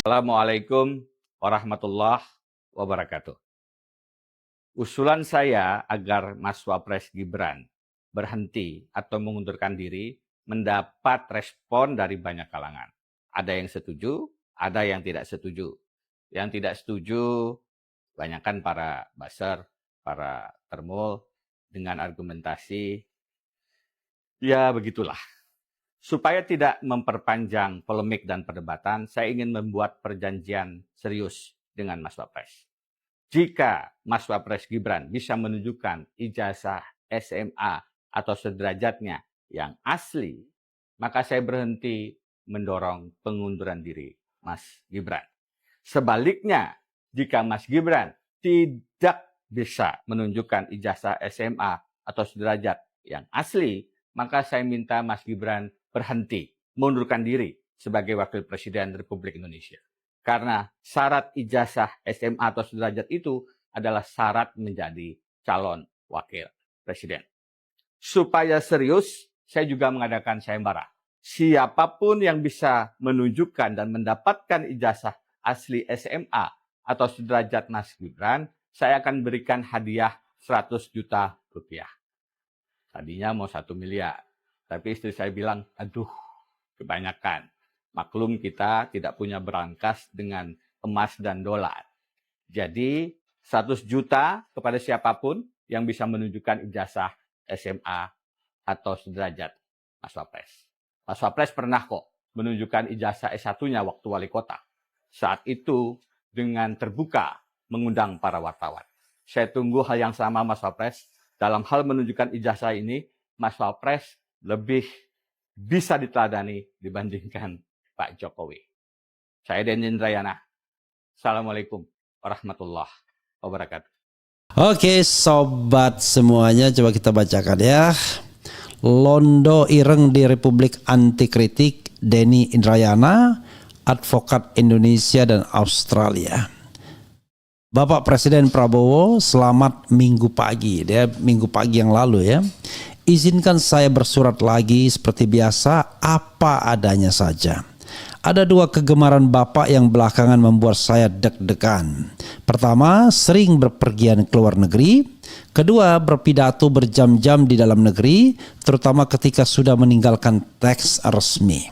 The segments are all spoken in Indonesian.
Assalamualaikum warahmatullahi wabarakatuh. Usulan saya agar Mas Wapres Gibran berhenti atau mengundurkan diri mendapat respon dari banyak kalangan. Ada yang setuju, ada yang tidak setuju. Yang tidak setuju banyakkan para buzzer, para termul dengan argumentasi, ya begitulah. Supaya tidak memperpanjang polemik dan perdebatan, saya ingin membuat perjanjian serius dengan Mas Wapres. Jika Mas Wapres Gibran bisa menunjukkan ijazah SMA atau sederajatnya yang asli, maka saya berhenti mendorong pengunduran diri Mas Gibran. Sebaliknya, jika Mas Gibran tidak bisa menunjukkan ijazah SMA atau sederajat yang asli, maka saya minta Mas Gibran berhenti, mengundurkan diri sebagai Wakil Presiden Republik Indonesia. Karena syarat ijazah SMA atau sederajat itu adalah syarat menjadi calon Wakil Presiden. Supaya serius, saya juga mengadakan sayembara. Siapapun yang bisa menunjukkan dan mendapatkan ijazah asli SMA atau sederajat Mas Gibran, saya akan berikan hadiah 100 juta rupiah. Tadinya mau 1 miliar. Tapi istri saya bilang, aduh, kebanyakan. Maklum kita tidak punya berangkas dengan emas dan dolar. Jadi 100 juta kepada siapapun yang bisa menunjukkan ijazah SMA atau sederajat Mas Wapres. Mas Wapres pernah kok menunjukkan ijazah S1-nya waktu wali kota. Saat itu dengan terbuka mengundang para wartawan. Saya tunggu hal yang sama Mas Wapres. Dalam hal menunjukkan ijazah ini, Mas Wapres lebih bisa diteladani dibandingkan Pak Jokowi. Saya Denny Indrayana. Assalamualaikum warahmatullahi wabarakatuh. Oke sobat semuanya, coba kita bacakan ya. Londo ireng di Republik Anti Kritik, Denny Indrayana, advokat Indonesia dan Australia. Bapak Presiden Prabowo, selamat minggu pagi. Dia minggu pagi yang lalu ya. Izinkan saya bersurat lagi seperti biasa, apa adanya saja. Ada 2 kegemaran Bapak yang belakangan membuat saya deg-degan. Pertama, sering berpergian ke luar negeri. Kedua, berpidato berjam-jam di dalam negeri, terutama ketika sudah meninggalkan teks resmi.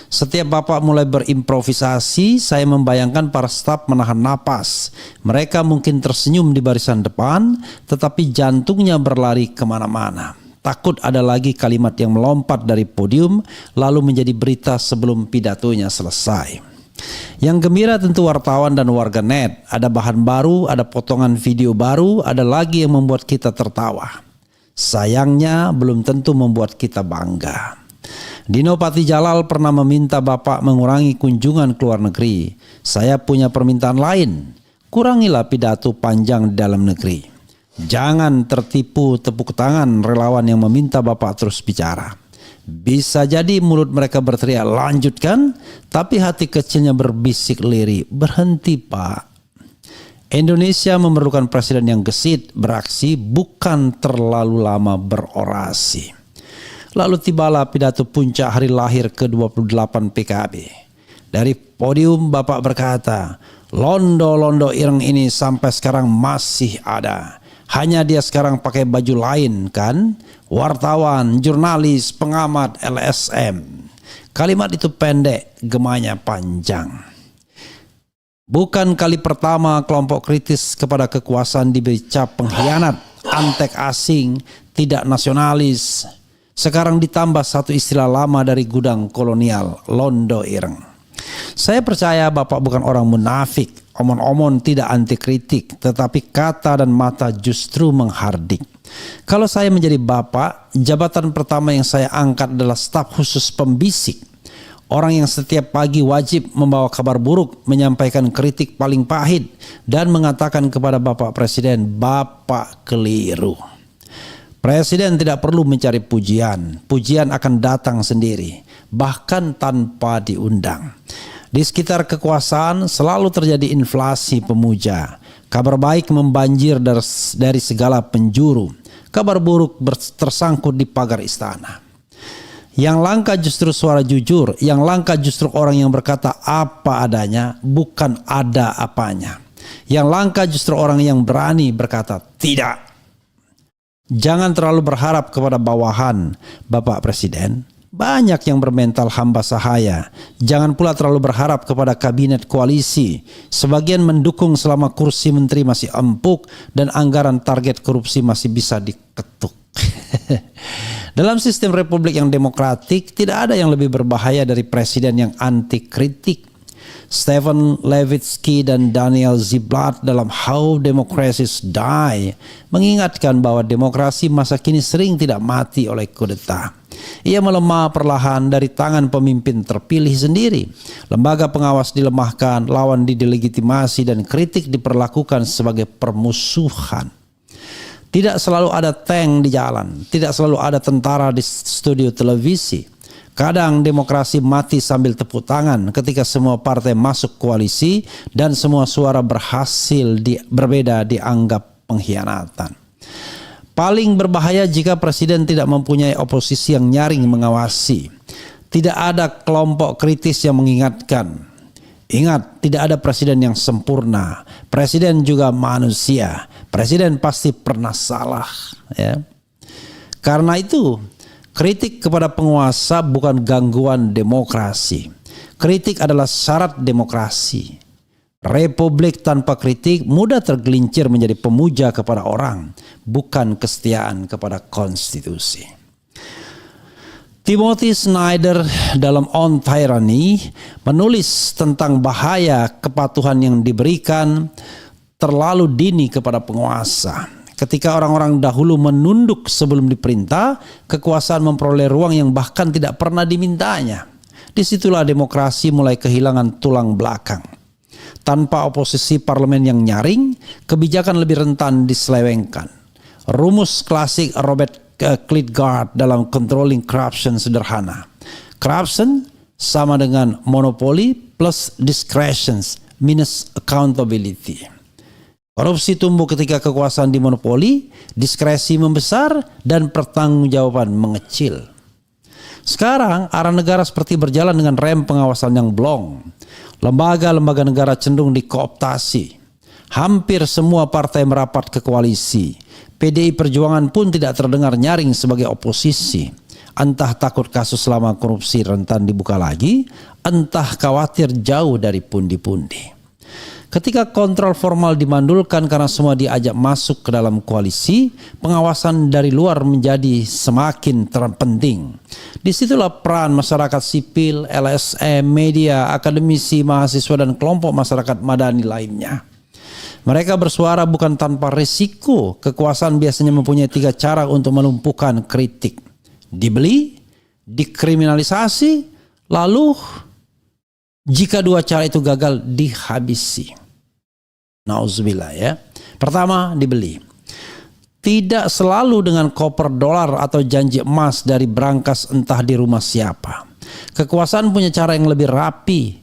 Setiap Bapak mulai berimprovisasi, saya membayangkan para staf menahan napas. Mereka mungkin tersenyum di barisan depan, tetapi jantungnya berlari kemana-mana. Takut ada lagi kalimat yang melompat dari podium lalu menjadi berita sebelum pidatonya selesai. Yang gembira tentu wartawan dan warganet. Ada bahan baru, ada potongan video baru, ada lagi yang membuat kita tertawa. Sayangnya belum tentu membuat kita bangga. Dino Patijalal pernah meminta Bapak mengurangi kunjungan ke luar negeri. Saya punya permintaan lain. Kurangilah pidato panjang di dalam negeri. Jangan tertipu tepuk tangan relawan yang meminta Bapak terus bicara. Bisa jadi mulut mereka berteriak lanjutkan, tapi hati kecilnya berbisik lirih, berhenti Pak. Indonesia memerlukan presiden yang gesit, beraksi, bukan terlalu lama berorasi. Lalu tibalah pidato puncak hari lahir ke-28 PKB. Dari podium Bapak berkata, londo-londo ireng ini sampai sekarang masih ada. Hanya dia sekarang pakai baju lain kan? Wartawan, jurnalis, pengamat, LSM. Kalimat itu pendek, gemanya panjang. Bukan kali pertama kelompok kritis kepada kekuasaan diberi cap pengkhianat, antek asing, tidak nasionalis. Sekarang ditambah satu istilah lama dari gudang kolonial, londo ireng. Saya percaya Bapak bukan orang munafik. Omon-omon tidak anti kritik, tetapi kata dan mata justru menghardik. Kalau saya menjadi Bapak, jabatan pertama yang saya angkat adalah staf khusus pembisik. Orang yang setiap pagi wajib membawa kabar buruk, menyampaikan kritik paling pahit, dan mengatakan kepada Bapak Presiden, Bapak keliru. Presiden tidak perlu mencari pujian. Pujian akan datang sendiri, bahkan tanpa diundang. Di sekitar kekuasaan selalu terjadi inflasi pemuja. Kabar baik membanjir dari segala penjuru. Kabar buruk tersangkut di pagar istana. Yang langka justru suara jujur, yang langka justru orang yang berkata apa adanya, bukan ada apanya. Yang langka justru orang yang berani berkata tidak. Jangan terlalu berharap kepada bawahan, Bapak Presiden. Banyak yang bermental hamba sahaya. Jangan pula terlalu berharap kepada kabinet koalisi. Sebagian mendukung selama kursi menteri masih empuk dan anggaran target korupsi masih bisa diketuk. Dalam sistem republik yang demokratik, tidak ada yang lebih berbahaya dari presiden yang anti kritik. Stephen Levitsky dan Daniel Ziblatt dalam How Democracies Die mengingatkan bahwa demokrasi masa kini sering tidak mati oleh kudeta. Ia melemah perlahan dari tangan pemimpin terpilih sendiri. Lembaga pengawas dilemahkan, lawan didelegitimasi, dan kritik diperlakukan sebagai permusuhan. Tidak selalu ada tank di jalan, tidak selalu ada tentara di studio televisi. Kadang demokrasi mati sambil tepuk tangan ketika semua partai masuk koalisi dan semua suara berbeda dianggap pengkhianatan. Paling berbahaya jika presiden tidak mempunyai oposisi yang nyaring mengawasi. Tidak ada kelompok kritis yang mengingatkan. Ingat, tidak ada presiden yang sempurna. Presiden juga manusia. Presiden pasti pernah salah. Ya. Karena itu, kritik kepada penguasa bukan gangguan demokrasi. Kritik adalah syarat demokrasi. Republik tanpa kritik mudah tergelincir menjadi pemuja kepada orang, bukan kesetiaan kepada konstitusi. Timothy Snyder dalam On Tyranny menulis tentang bahaya kepatuhan yang diberikan terlalu dini kepada penguasa. Ketika orang-orang dahulu menunduk sebelum diperintah, kekuasaan memperoleh ruang yang bahkan tidak pernah dimintanya. Disitulah demokrasi mulai kehilangan tulang belakang. Tanpa oposisi parlemen yang nyaring, kebijakan lebih rentan diselewengkan. Rumus klasik Robert Klitgaard dalam Controlling Corruption sederhana. Corruption sama dengan monopoli plus discretions minus accountability. Korupsi tumbuh ketika kekuasaan dimonopoli, diskresi membesar, dan pertanggungjawaban mengecil. Sekarang arah negara seperti berjalan dengan rem pengawasan yang blong. Lembaga-lembaga negara cenderung dikooptasi. Hampir semua partai merapat ke koalisi. PDI Perjuangan pun tidak terdengar nyaring sebagai oposisi. Entah takut kasus lama korupsi rentan dibuka lagi, entah khawatir jauh dari pundi-pundi. Ketika kontrol formal dimandulkan karena semua diajak masuk ke dalam koalisi, pengawasan dari luar menjadi semakin terpenting. Disitulah peran masyarakat sipil, LSM, media, akademisi, mahasiswa, dan kelompok masyarakat madani lainnya. Mereka bersuara bukan tanpa risiko. Kekuasaan biasanya mempunyai 3 cara untuk melumpuhkan kritik. Dibeli, dikriminalisasi, lalu jika 2 cara itu gagal, dihabisi. Nauzubillah ya. Pertama, dibeli. Tidak selalu dengan koper dolar atau janji emas dari brankas entah di rumah siapa. Kekuasaan punya cara yang lebih rapi.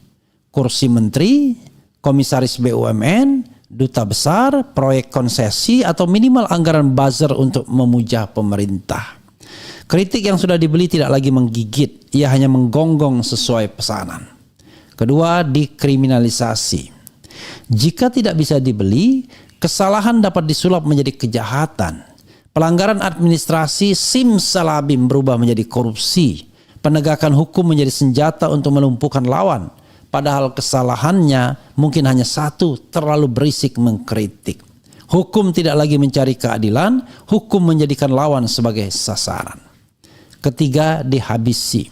Kursi menteri, komisaris BUMN, duta besar, proyek konsesi, atau minimal anggaran buzzer untuk memuja pemerintah. Kritik yang sudah dibeli tidak lagi menggigit, ia hanya menggonggong sesuai pesanan. Kedua, dikriminalisasi. Jika tidak bisa dibeli, kesalahan dapat disulap menjadi kejahatan. Pelanggaran administrasi simsalabim berubah menjadi korupsi. Penegakan hukum menjadi senjata untuk melumpuhkan lawan. Padahal kesalahannya mungkin hanya satu, terlalu berisik mengkritik. Hukum tidak lagi mencari keadilan, hukum menjadikan lawan sebagai sasaran. Ketiga, dihabisi.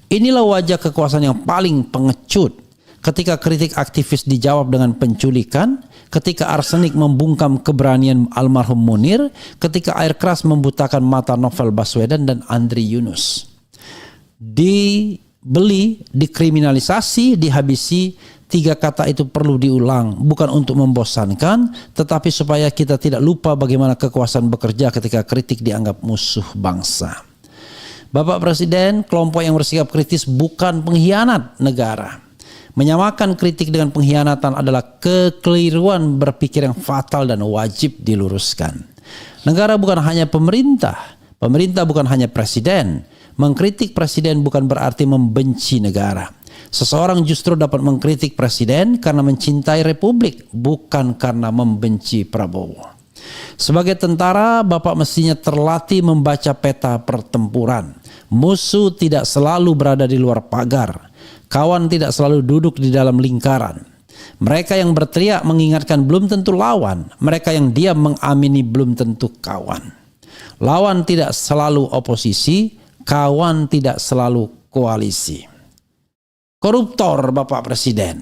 Inilah wajah kekuasaan yang paling pengecut. Ketika kritik aktivis dijawab dengan penculikan, ketika arsenik membungkam keberanian almarhum Munir, ketika air keras membutakan mata Novel Baswedan dan Andri Yunus. Dibeli, dikriminalisasi, dihabisi, 3 kata itu perlu diulang, bukan untuk membosankan, tetapi supaya kita tidak lupa bagaimana kekuasaan bekerja ketika kritik dianggap musuh bangsa. Bapak Presiden, kelompok yang bersikap kritis bukan pengkhianat negara. Menyamakan kritik dengan pengkhianatan adalah kekeliruan berpikir yang fatal dan wajib diluruskan. Negara bukan hanya pemerintah, pemerintah bukan hanya presiden. Mengkritik presiden bukan berarti membenci negara. Seseorang justru dapat mengkritik presiden karena mencintai republik, bukan karena membenci Prabowo. Sebagai tentara, Bapak mestinya terlatih membaca peta pertempuran. Musuh tidak selalu berada di luar pagar. Kawan tidak selalu duduk di dalam lingkaran. Mereka yang berteriak mengingatkan belum tentu lawan. Mereka yang diam mengamini belum tentu kawan. Lawan tidak selalu oposisi, kawan tidak selalu koalisi. Koruptor, Bapak Presiden.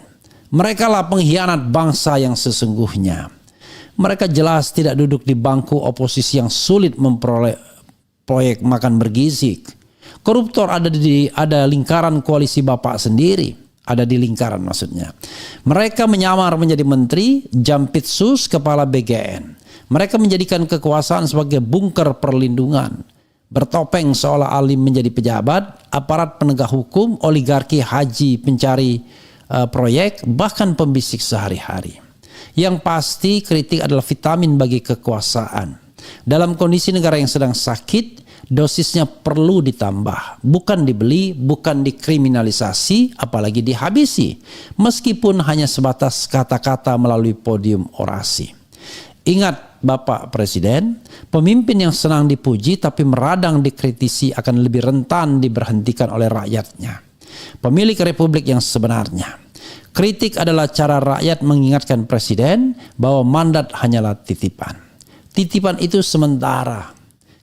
Merekalah pengkhianat bangsa yang sesungguhnya. Mereka jelas tidak duduk di bangku oposisi yang sulit memperoleh proyek makan bergizi. Koruptor ada di lingkaran koalisi Bapak sendiri. Ada di lingkaran maksudnya. Mereka menyamar menjadi menteri, Jampitsus, kepala BGN. Mereka menjadikan kekuasaan sebagai bunker perlindungan. Bertopeng seolah alim menjadi pejabat, aparat penegak hukum, oligarki, haji, pencari proyek, bahkan pembisik sehari-hari. Yang pasti kritik adalah vitamin bagi kekuasaan. Dalam kondisi negara yang sedang sakit, dosisnya perlu ditambah, bukan dibeli, bukan dikriminalisasi, apalagi dihabisi, meskipun hanya sebatas kata-kata melalui podium orasi. Ingat Bapak Presiden, pemimpin yang senang dipuji tapi meradang dikritisi akan lebih rentan diberhentikan oleh rakyatnya. Pemilik republik yang sebenarnya. Kritik adalah cara rakyat mengingatkan presiden bahwa mandat hanyalah titipan. Titipan itu sementara.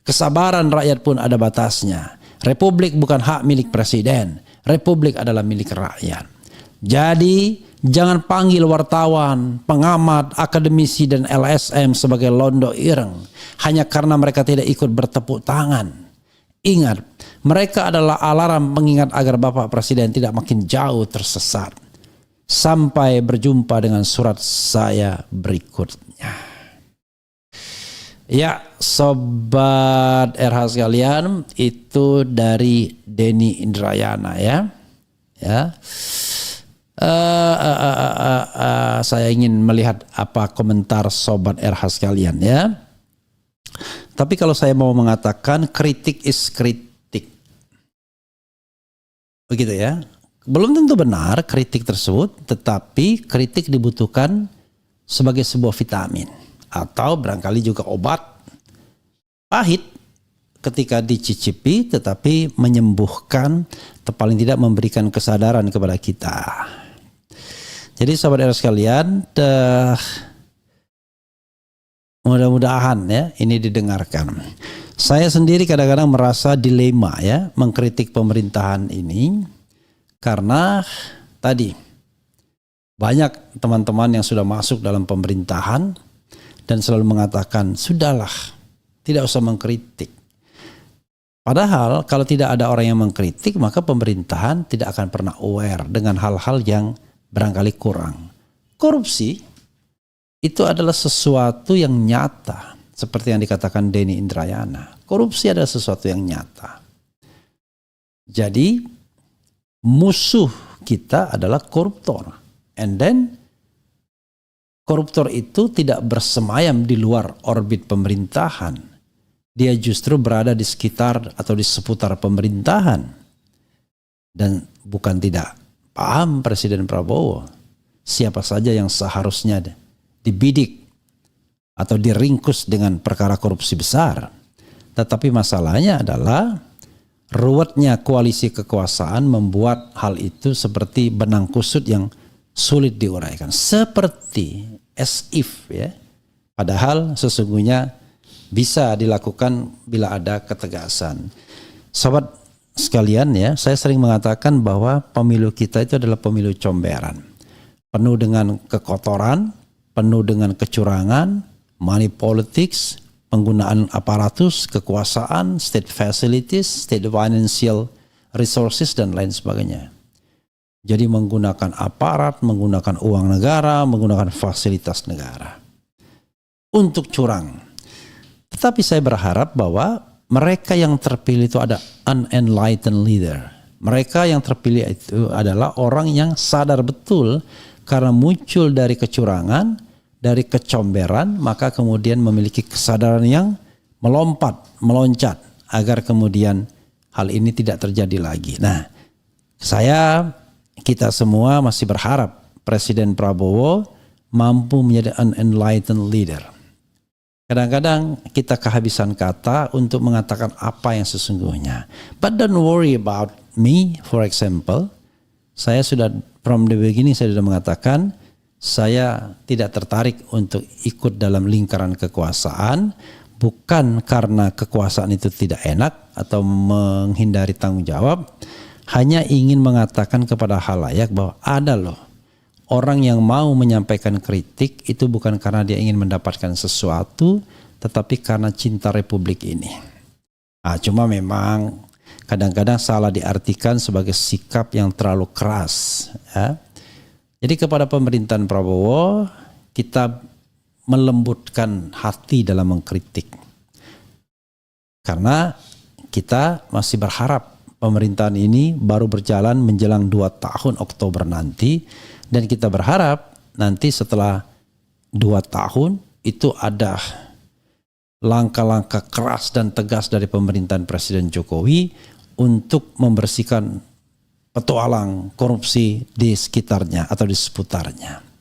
Kesabaran rakyat pun ada batasnya. Republik bukan hak milik presiden. Republik adalah milik rakyat. Jadi jangan panggil wartawan, pengamat, akademisi dan LSM sebagai londo ireng hanya karena mereka tidak ikut bertepuk tangan. Ingat, mereka adalah alarm pengingat agar Bapak Presiden tidak makin jauh tersesat. Sampai berjumpa dengan surat saya berikutnya. Ya, Sobat RH sekalian, itu dari Denny Indrayana ya. Saya ingin melihat apa komentar Sobat RH sekalian ya. Tapi kalau saya mau mengatakan kritik is kritik, begitu ya. Belum tentu benar kritik tersebut, tetapi kritik dibutuhkan sebagai sebuah vitamin atau barangkali juga obat pahit ketika dicicipi, tetapi menyembuhkan atau paling tidak memberikan kesadaran kepada kita. Jadi sahabat RS sekalian, mudah-mudahan ya ini didengarkan. Saya sendiri kadang-kadang merasa dilema ya mengkritik pemerintahan ini. Karena tadi banyak teman-teman yang sudah masuk dalam pemerintahan dan selalu mengatakan sudahlah, tidak usah mengkritik. Padahal kalau tidak ada orang yang mengkritik, maka pemerintahan tidak akan pernah aware dengan hal-hal yang barangkali kurang. Korupsi itu adalah sesuatu yang nyata, seperti yang dikatakan Denny Indrayana. Korupsi adalah sesuatu yang nyata. Jadi musuh kita adalah koruptor. And then koruptor itu tidak bersemayam di luar orbit pemerintahan. Dia justru berada di sekitar atau di seputar pemerintahan. Dan bukan tidak paham Presiden Prabowo siapa saja yang seharusnya dibidik atau diringkus dengan perkara korupsi besar. Tetapi masalahnya adalah ruwetnya koalisi kekuasaan membuat hal itu seperti benang kusut yang sulit diuraikan. Seperti as if ya. Padahal sesungguhnya bisa dilakukan bila ada ketegasan. Sobat sekalian ya, saya sering mengatakan bahwa pemilu kita itu adalah pemilu comberan. Penuh dengan kekotoran, penuh dengan kecurangan, money politics, penggunaan aparatus, kekuasaan, state facilities, state financial resources, dan lain sebagainya. Jadi menggunakan aparat, menggunakan uang negara, menggunakan fasilitas negara untuk curang. Tetapi saya berharap bahwa mereka yang terpilih itu ada unenlightened leader. Mereka yang terpilih itu adalah orang yang sadar betul karena muncul dari kecurangan, dari kecomberan, maka kemudian memiliki kesadaran yang meloncat agar kemudian hal ini tidak terjadi lagi. Nah, kita semua masih berharap Presiden Prabowo mampu menjadi an enlightened leader. Kadang-kadang kita kehabisan kata untuk mengatakan apa yang sesungguhnya. But don't worry about me, for example. Saya sudah from the beginning saya sudah mengatakan saya tidak tertarik untuk ikut dalam lingkaran kekuasaan, bukan karena kekuasaan itu tidak enak atau menghindari tanggung jawab, hanya ingin mengatakan kepada halayak bahwa ada loh orang yang mau menyampaikan kritik itu bukan karena dia ingin mendapatkan sesuatu, tetapi karena cinta Republik ini. Nah, cuma memang kadang-kadang salah diartikan sebagai sikap yang terlalu keras. Ya. Jadi kepada pemerintahan Prabowo, kita melembutkan hati dalam mengkritik. Karena kita masih berharap pemerintahan ini baru berjalan menjelang 2 tahun Oktober nanti. Dan kita berharap nanti setelah 2 tahun itu ada langkah-langkah keras dan tegas dari pemerintahan Presiden Jokowi untuk membersihkan petualang korupsi di sekitarnya atau di seputarnya.